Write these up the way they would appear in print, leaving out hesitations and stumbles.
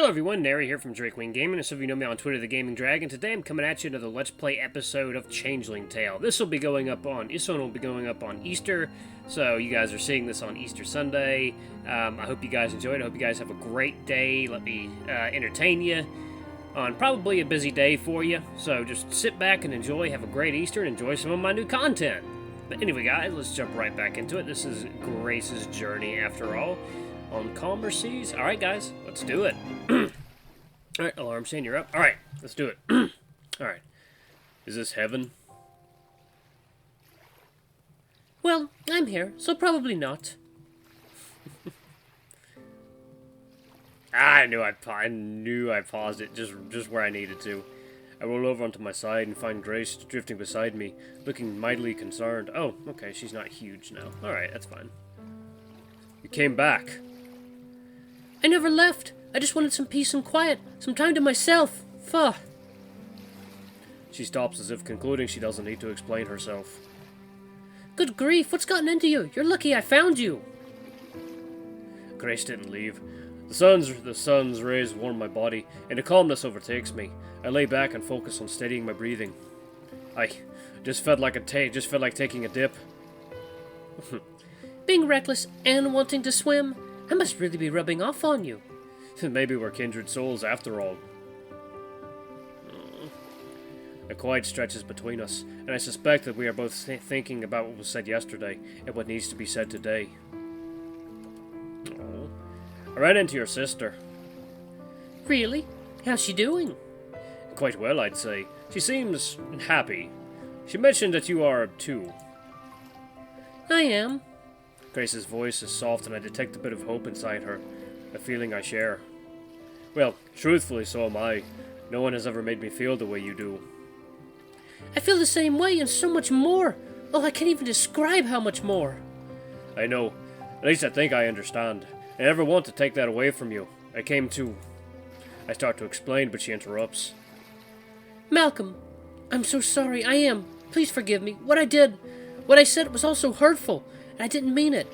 everyone, Nary here from Drakewing Gaming, and some of you know me on Twitter, The Gaming Dragon. Today I'm coming at you another Let's Play episode of Changeling Tale. This one will be going up on Easter, so you guys are seeing this on Easter Sunday. I hope you guys enjoy it. I hope you guys have a great day. Let me entertain you on probably a busy day for you. So just sit back and enjoy, have a great Easter, and enjoy some of my new content. But anyway, guys, let's jump right back into it. This is Grace's journey, after all. On calmer seas. Alright, guys, let's do it. Alright, alarm saying you're up. Alright, let's do it. Alright. Is this heaven? Well, I'm here, so probably not. I knew I paused it just where I needed to. I roll over onto my side and find Grace drifting beside me, looking mightily concerned. Oh, okay, she's not huge now. Alright, that's fine. You came back. I never left. I just wanted some peace and quiet, some time to myself. Fuh. She stops as if concluding she doesn't need to explain herself. Good grief, what's gotten into you? You're lucky I found you. Grace didn't leave. The sun's rays warm my body, and a calmness overtakes me. I lay back and focus on steadying my breathing. I just felt like taking a dip. Being reckless and wanting to swim, I must really be rubbing off on you. Maybe we're kindred souls after all. A quiet stretches between us, and I suspect that we are both thinking about what was said yesterday and what needs to be said today. Oh. I ran into your sister. Really? How's she doing? Quite well, I'd say. She seems happy. She mentioned that you are too. I am. Grace's voice is soft, and I detect a bit of hope inside her, a feeling I share. Well, truthfully, so am I. No one has ever made me feel the way you do. I feel the same way, and so much more. Oh, I can't even describe how much more. I know. At least I think I understand. I never want to take that away from you. I start to explain, but she interrupts. Malcolm, I'm so sorry. I am. Please forgive me. What I said was all so hurtful. I didn't mean it.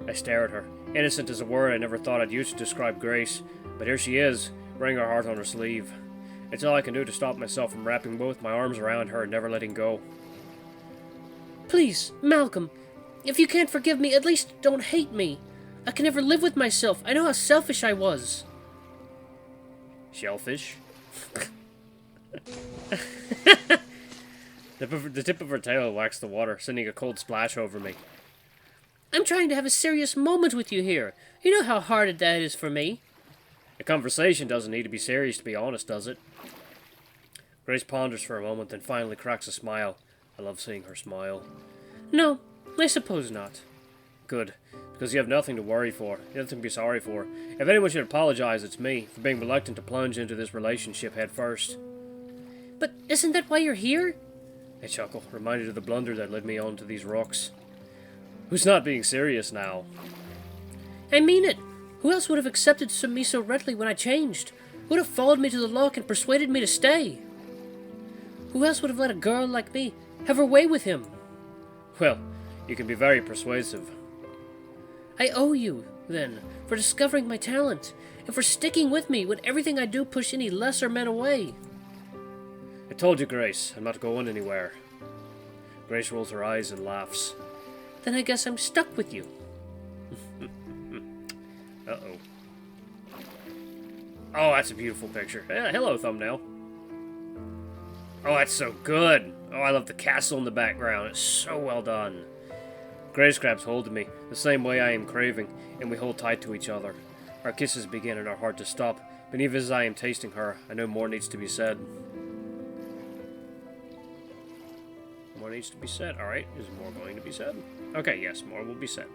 I stare at her. Innocent is a word I never thought I'd use to describe Grace, but here she is, wearing her heart on her sleeve. It's all I can do to stop myself from wrapping both my arms around her and never letting go. Please, Malcolm, if you can't forgive me, at least don't hate me. I can never live with myself. I know how selfish I was. Shellfish? The tip of her tail whacks the water, sending a cold splash over me. I'm trying to have a serious moment with you here. You know how hard that is for me. A conversation doesn't need to be serious to be honest, does it? Grace ponders for a moment, then finally cracks a smile. I love seeing her smile. No, I suppose not. Good, because you have nothing to worry for, nothing to be sorry for. If anyone should apologize, it's me, for being reluctant to plunge into this relationship head first. But isn't that why you're here? I chuckle, reminded of the blunder that led me onto these rocks. Who's not being serious now? I mean it. Who else would have accepted me so readily when I changed? Who would have followed me to the lock and persuaded me to stay? Who else would have let a girl like me have her way with him? Well, you can be very persuasive. I owe you, then, for discovering my talent, and for sticking with me when everything I do push any lesser men away. I told you, Grace, I'm not going anywhere. Grace rolls her eyes and laughs. Then I guess I'm stuck with you. Uh-oh. Oh, that's a beautiful picture. Yeah, hello, thumbnail. Oh, that's so good. Oh, I love the castle in the background. It's so well done. Grace grabs hold of me, the same way I am craving, and we hold tight to each other. Our kisses begin and are hard to stop, but even as I am tasting her, I know more needs to be said. More needs to be said. Alright, is more going to be said? Okay, yes, more will be said.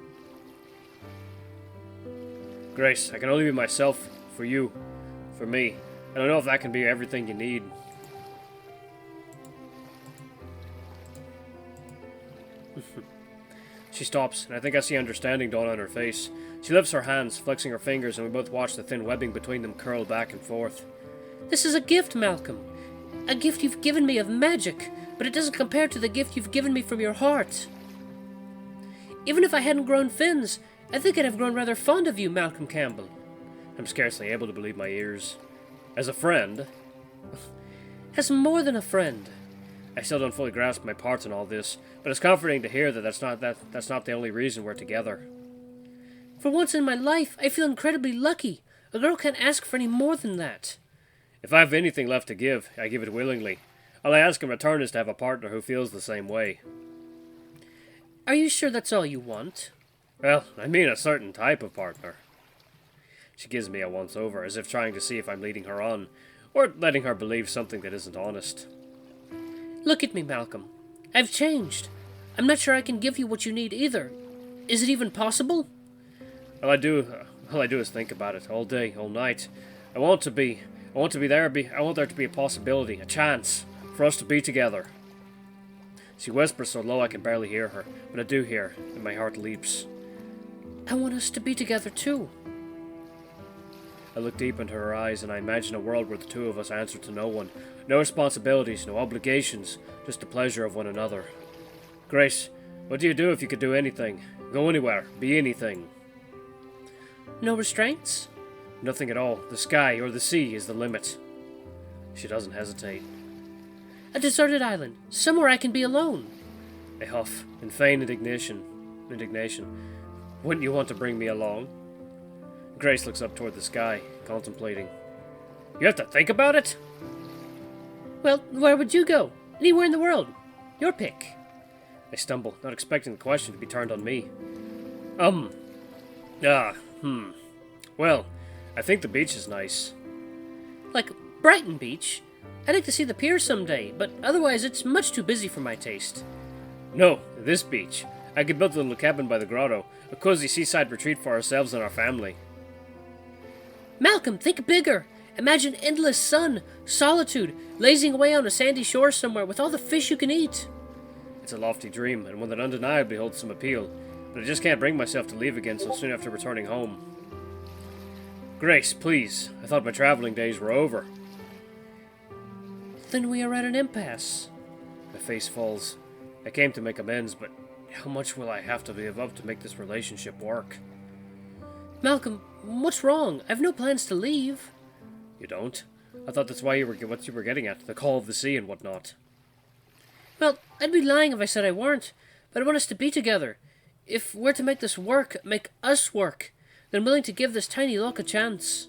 Grace, I can only be myself for you, for me. I don't know if that can be everything you need. She stops, and I think I see understanding dawn on her face. She lifts her hands, flexing her fingers, and we both watch the thin webbing between them curl back and forth. This is a gift, Malcolm. A gift you've given me of magic, but it doesn't compare to the gift you've given me from your heart. Even if I hadn't grown fins, I think I'd have grown rather fond of you, Malcolm Campbell. I'm scarcely able to believe my ears. As a friend? As more than a friend. I still don't fully grasp my part in all this, but it's comforting to hear that that's not the only reason we're together. For once in my life, I feel incredibly lucky. A girl can't ask for any more than that. If I have anything left to give, I give it willingly. All I ask in return is to have a partner who feels the same way. Are you sure that's all you want? Well, I mean a certain type of partner. She gives me a once-over, as if trying to see if I'm leading her on, or letting her believe something that isn't honest. Look at me, Malcolm. I've changed. I'm not sure I can give you what you need either. Is it even possible? All I do is think about it all day, all night. I want there to be a possibility, a chance, for us to be together. She whispers so low I can barely hear her, but I do hear, and my heart leaps. I want us to be together too. I look deep into her eyes and I imagine a world where the two of us answer to no one. No responsibilities, no obligations, just the pleasure of one another. Grace, what do you do if you could do anything? Go anywhere, be anything. No restraints? Nothing at all. The sky or the sea is the limit. She doesn't hesitate. A deserted island, somewhere I can be alone. I huff, in feigned indignation. Wouldn't you want to bring me along? Grace looks up toward the sky, contemplating. You have to think about it? Well, where would you go? Anywhere in the world. Your pick. I stumble, not expecting the question to be turned on me. Well, I think the beach is nice. Like Brighton Beach? I'd like to see the pier someday, but otherwise it's much too busy for my taste. No, this beach. I could build a little cabin by the grotto, a cozy seaside retreat for ourselves and our family. Malcolm, think bigger. Imagine endless sun, solitude, lazing away on a sandy shore somewhere with all the fish you can eat. It's a lofty dream, and one that undeniably holds some appeal, but I just can't bring myself to leave again so soon after returning home. Grace, please. I thought my traveling days were over. Then we are at an impasse. My face falls. I came to make amends, but how much will I have to give up to make this relationship work? Malcolm, what's wrong? I've no plans to leave. You don't? I thought that's what you were getting at, the call of the sea and whatnot. Well, I'd be lying if I said I weren't, but I want us to be together. If we're to make this work, make us work, then I'm willing to give this tiny lock a chance.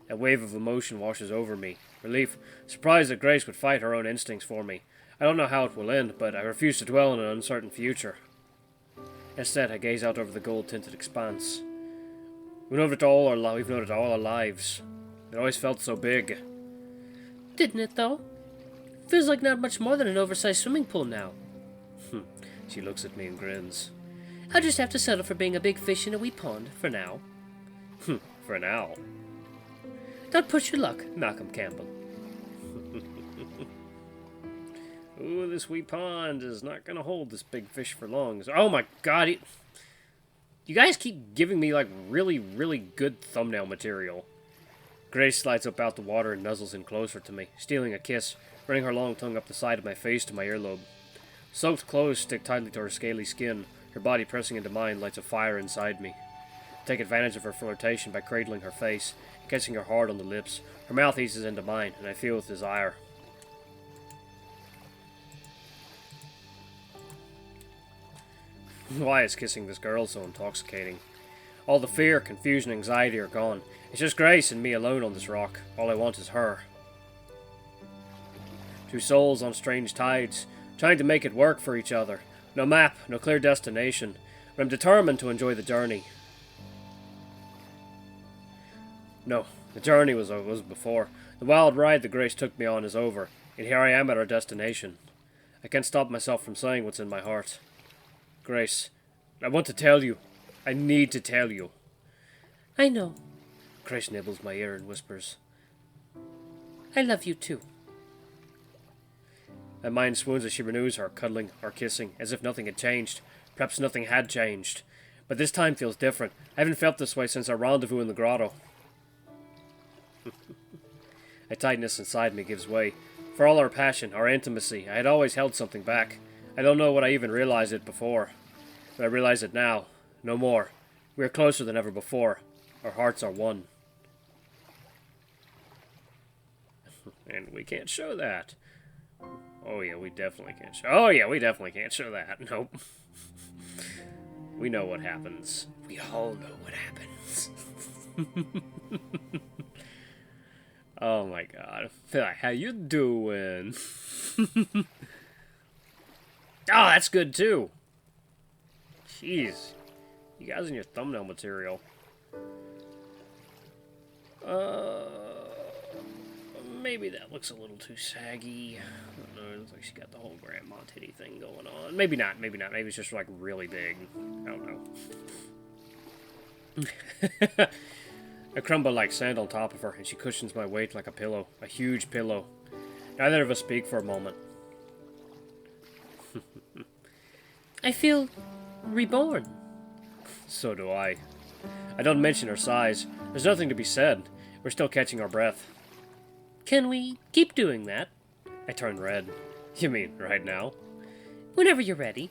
A wave of emotion washes over me. Relief, surprise that Grace would fight her own instincts for me. I don't know how it will end, but I refuse to dwell on an uncertain future. Instead, I gaze out over the gold-tinted expanse. We've known it all our lives. It always felt so big. Didn't it, though? Feels like not much more than an oversized swimming pool now. She looks at me and grins. I'll just have to settle for being a big fish in a wee pond, for now. For now. Don't push your luck, Malcolm Campbell. Ooh, this wee pond is not gonna hold this big fish for long. Oh my god, you guys keep giving me, like, really, really good thumbnail material. Grace slides up out the water and nuzzles in closer to me, stealing a kiss, running her long tongue up the side of my face to my earlobe. Soaked clothes stick tightly to her scaly skin, her body pressing into mine lights a fire inside me. I take advantage of her flirtation by cradling her face, kissing her hard on the lips. Her mouth eases into mine, and I feel with desire. Why is kissing this girl so intoxicating? All the fear, confusion, anxiety are gone. It's just Grace and me alone on this rock. All I want is her. Two souls on strange tides, trying to make it work for each other. No map, no clear destination, but I'm determined to enjoy the journey. No, the journey was before. The wild ride that Grace took me on is over, and here I am at our destination. I can't stop myself from saying what's in my heart. Grace, I want to tell you. I need to tell you. I know. Grace nibbles my ear and whispers. I love you too. My mind swoons as she renews our cuddling, our kissing, as if nothing had changed. Perhaps nothing had changed. But this time feels different. I haven't felt this way since our rendezvous in the grotto. A tightness inside me gives way. For all our passion, our intimacy, I had always held something back. I don't know what I even realized it before. But I realize it now. No more. We are closer than ever before. Our hearts are one. And we can't show that. Oh yeah, we definitely can't show. Oh yeah, we definitely can't show that. Nope. We know what happens. We all know what happens. Oh my god. How you doing? Oh, that's good too. Jeez. You guys in your thumbnail material. Maybe that looks a little too saggy. I don't know, it looks like she got the whole grandma titty thing going on. Maybe not, maybe not. Maybe it's just, like, really big. I don't know. I crumble like sand on top of her, and she cushions my weight like a pillow. A huge pillow. Neither of us speak for a moment. I feel reborn. So do I. I don't mention her size. There's nothing to be said. We're still catching our breath. Can we keep doing that? I turn red. You mean, right now? Whenever you're ready.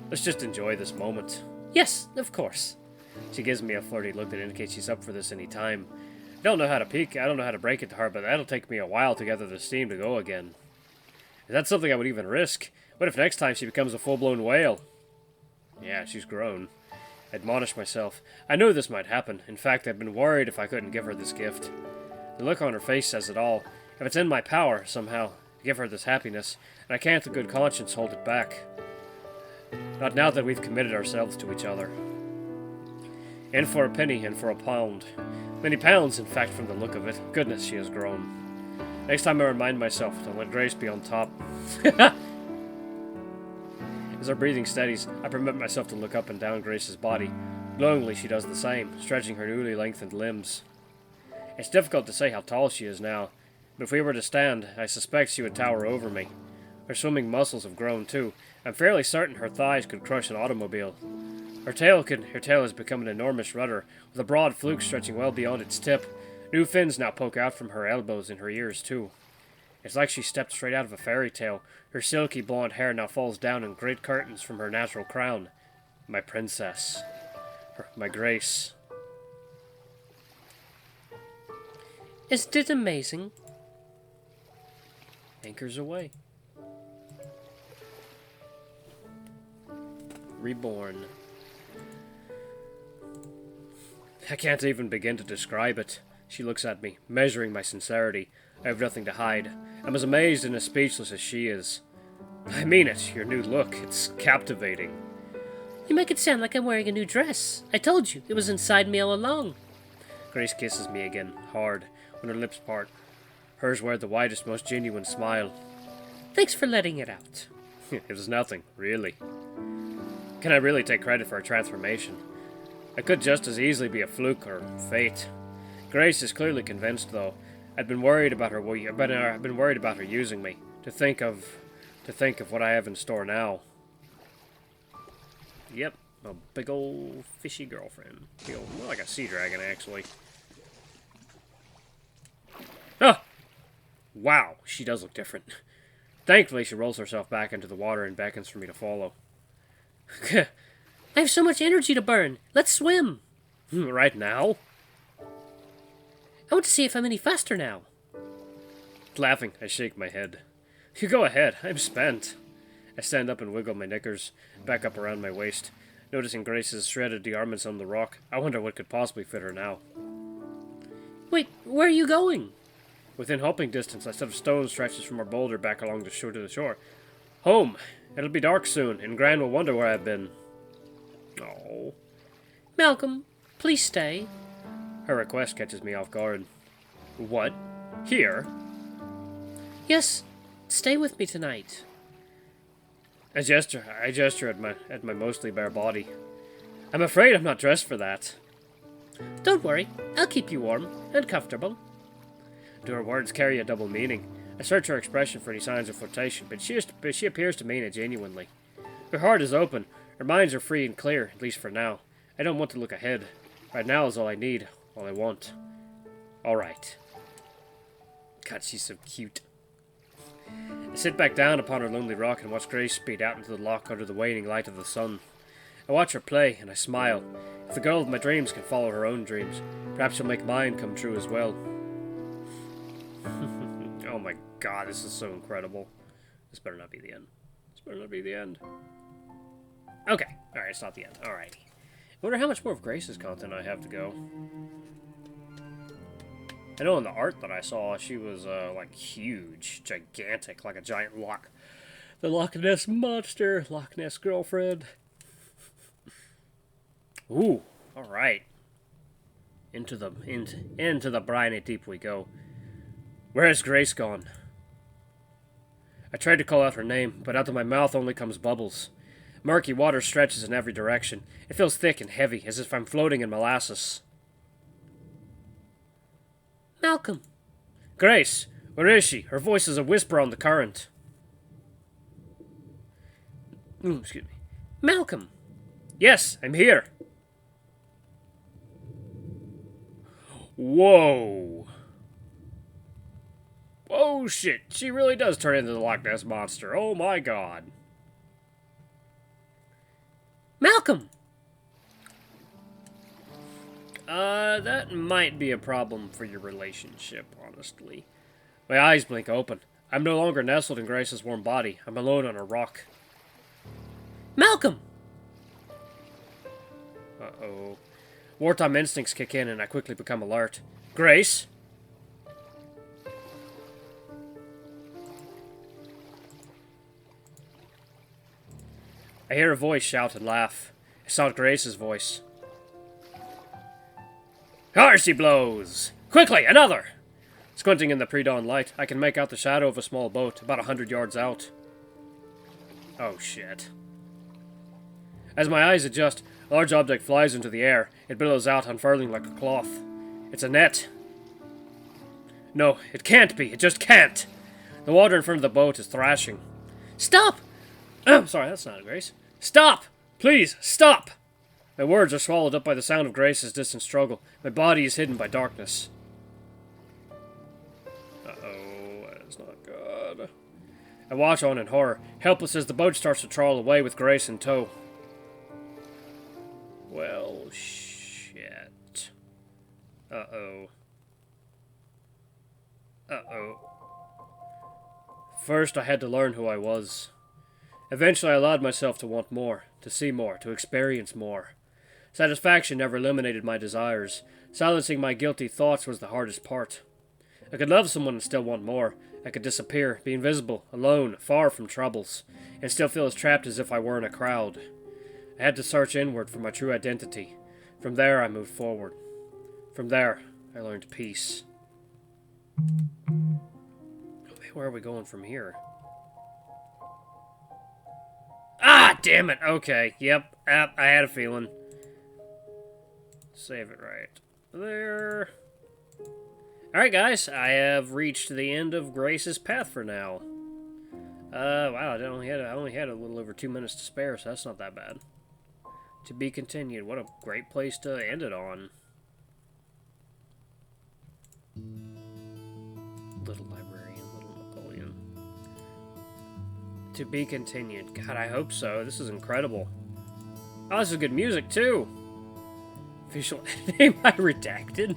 Let's just enjoy this moment. Yes, of course. She gives me a flirty look that indicates she's up for this any time. I don't know how to peek, I don't know how to break it to her, but that'll take me a while to gather the steam to go again. Is that something I would even risk? What if next time she becomes a full-blown whale? Yeah, she's grown. I admonish myself. I knew this might happen. In fact, I'd been worried if I couldn't give her this gift. The look on her face says it all. If it's in my power, somehow, to give her this happiness, and I can't in good conscience hold it back. Not now that we've committed ourselves to each other. In for a penny, in for a pound. Many pounds, in fact, from the look of it. Goodness, she has grown. Next time I remind myself to let Grace be on top. As her breathing steadies, I permit myself to look up and down Grace's body. Glowingly, she does the same, stretching her newly lengthened limbs. It's difficult to say how tall she is now, but if we were to stand, I suspect she would tower over me. Her swimming muscles have grown too. I'm fairly certain her thighs could crush an automobile. Her tail has become an enormous rudder, with a broad fluke stretching well beyond its tip. New fins now poke out from her elbows and her ears too. It's like she stepped straight out of a fairy tale. Her silky blonde hair now falls down in great curtains from her natural crown. My princess. My Grace. Isn't it amazing? Anchors away. Reborn. I can't even begin to describe it. She looks at me, measuring my sincerity. I have nothing to hide. I'm as amazed and as speechless as she is. I mean it, your new look. It's captivating. You make it sound like I'm wearing a new dress. I told you, it was inside me all along. Grace kisses me again, hard, when her lips part. Hers wear the widest, most genuine smile. Thanks for letting it out. It was nothing, really. Can I really take credit for her transformation? It could just as easily be a fluke or fate. Grace is clearly convinced, though. I've been worried about her. I've been worried about her using me. To think of what I have in store now. Yep, a big old fishy girlfriend. More like a sea dragon, actually. Ah! Wow, she does look different. Thankfully, she rolls herself back into the water and beckons for me to follow. I have so much energy to burn. Let's swim. Right now? I want to see if I'm any faster now. Laughing, I shake my head. You go ahead, I'm spent. I stand up and wiggle my knickers, back up around my waist. Noticing Grace's shredded garments on the rock, I wonder what could possibly fit her now. Wait, where are you going? Within hopping distance, a set of stones stretches from our boulder back along the shore to the shore. Home! It'll be dark soon, and Gran will wonder where I've been. Oh. Malcolm, please stay. Her request catches me off guard. What? Here? Yes, stay with me tonight. I gesture at my mostly bare body. I'm afraid I'm not dressed for that. Don't worry, I'll keep you warm and comfortable. Do her words carry a double meaning? I search her expression for any signs of flirtation, but she appears to mean it genuinely. Her heart is open, her minds are free and clear, at least for now. I don't want to look ahead. Right now is all I need, all I want. Alright. God, she's so cute. I sit back down upon her lonely rock and watch Grace speed out into the loch under the waning light of the sun. I watch her play, and I smile. If the girl of my dreams can follow her own dreams, perhaps she'll make mine come true as well. Oh my god, this is so incredible. This better not be the end. This better not be the end. Okay. Alright, it's not the end. Alrighty. I wonder how much more of Grace's content I have to go. I know in the art that I saw, she was, like, huge. Gigantic. Like a giant the Loch Ness Monster. Loch Ness girlfriend. Ooh. Alright. Into the briny deep we go. Where has Grace gone? I tried to call out her name, but out of my mouth only comes bubbles. Murky water stretches in every direction. It feels thick and heavy, as if I'm floating in molasses. Malcolm. Grace! Where is she? Her voice is a whisper on the current. Excuse me. Malcolm! Yes, I'm here! Whoa! Oh shit, she really does turn into the Loch Ness Monster. Oh my god. Malcolm! That might be a problem for your relationship, honestly. My eyes blink open. I'm no longer nestled in Grace's warm body. I'm alone on a rock. Malcolm! Uh-oh. Wartime instincts kick in and I quickly become alert. Grace? I hear a voice shout and laugh. It's not Grace's voice. Horsey blows! Quickly, another! Squinting in the pre-dawn light, I can make out the shadow of a small boat, about 100 yards out. Oh, shit. As my eyes adjust, a large object flies into the air. It billows out, unfurling like a cloth. It's a net. No, it can't be. It just can't. The water in front of the boat is thrashing. Stop! Sorry, that's not Grace. Stop! Please, stop! My words are swallowed up by the sound of Grace's distant struggle. My body is hidden by darkness. Uh-oh, that's not good. I watch on in horror, helpless as the boat starts to trawl away with Grace in tow. Well, shit. Uh-oh. Uh-oh. First, I had to learn who I was. Eventually, I allowed myself to want more, to see more, to experience more. Satisfaction never eliminated my desires. Silencing my guilty thoughts was the hardest part. I could love someone and still want more. I could disappear, be invisible, alone, far from troubles, and still feel as trapped as if I were in a crowd. I had to search inward for my true identity. From there, I moved forward. From there, I learned peace. Where are we going from here? Ah, damn it! Okay, yep, I had a feeling. Save it right there. Alright, guys, I have reached the end of Grace's path for now. Wow, I only had a little over 2 minutes to spare, so that's not that bad. To be continued. What a great place to end it on. Little librarian, little Napoleon. To be continued. God, I hope so. This is incredible. Oh, this is good music, too. Official name I redacted.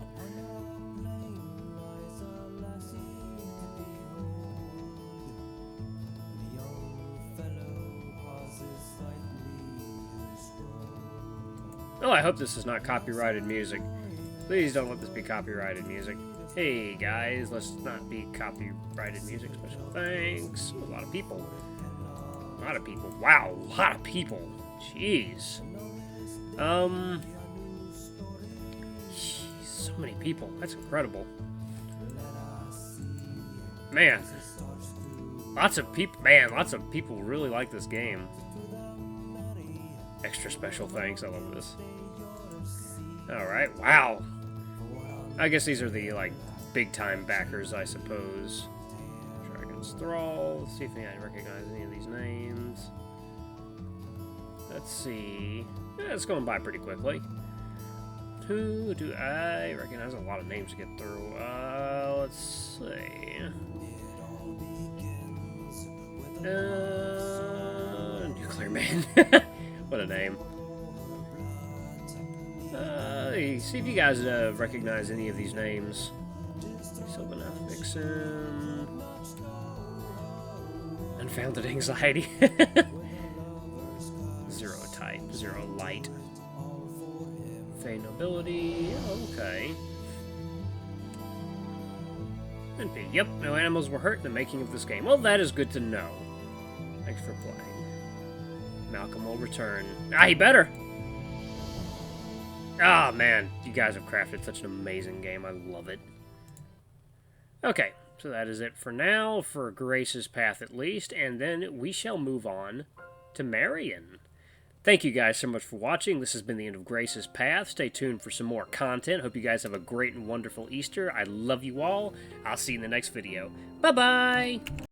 Oh, I hope this is not copyrighted music. Please don't let this be copyrighted music. Hey, guys, let's not be copyrighted music. Special thanks. A lot of people. A lot of people. Wow, a lot of people. Jeez. Jeez, so many people. That's incredible. Man. Lots of people really like this game. Extra special thanks. I love this. Alright, wow. I guess these are the, like, big-time backers, I suppose. Dragon's Thrall. Let's see if I recognize any of these names. Let's see. Yeah, it's going by pretty quickly. Who do I recognize? A lot of names to get through. Let's see. Nuclear Man. What a name. See if you guys recognize any of these names. Sylvaneth Vixen. Unfounded anxiety. 0 type, 0 light. Fey nobility, okay. NP, yep, no animals were hurt in the making of this game. Well, that is good to know. Thanks for playing. Malcolm will return. Ah, he better! Ah, man, you guys have crafted such an amazing game. I love it. Okay, so that is it for now, for Grace's Path at least, and then we shall move on to Marion. Thank you guys so much for watching. This has been the end of Grace's Path. Stay tuned for some more content. Hope you guys have a great and wonderful Easter. I love you all. I'll see you in the next video. Bye-bye!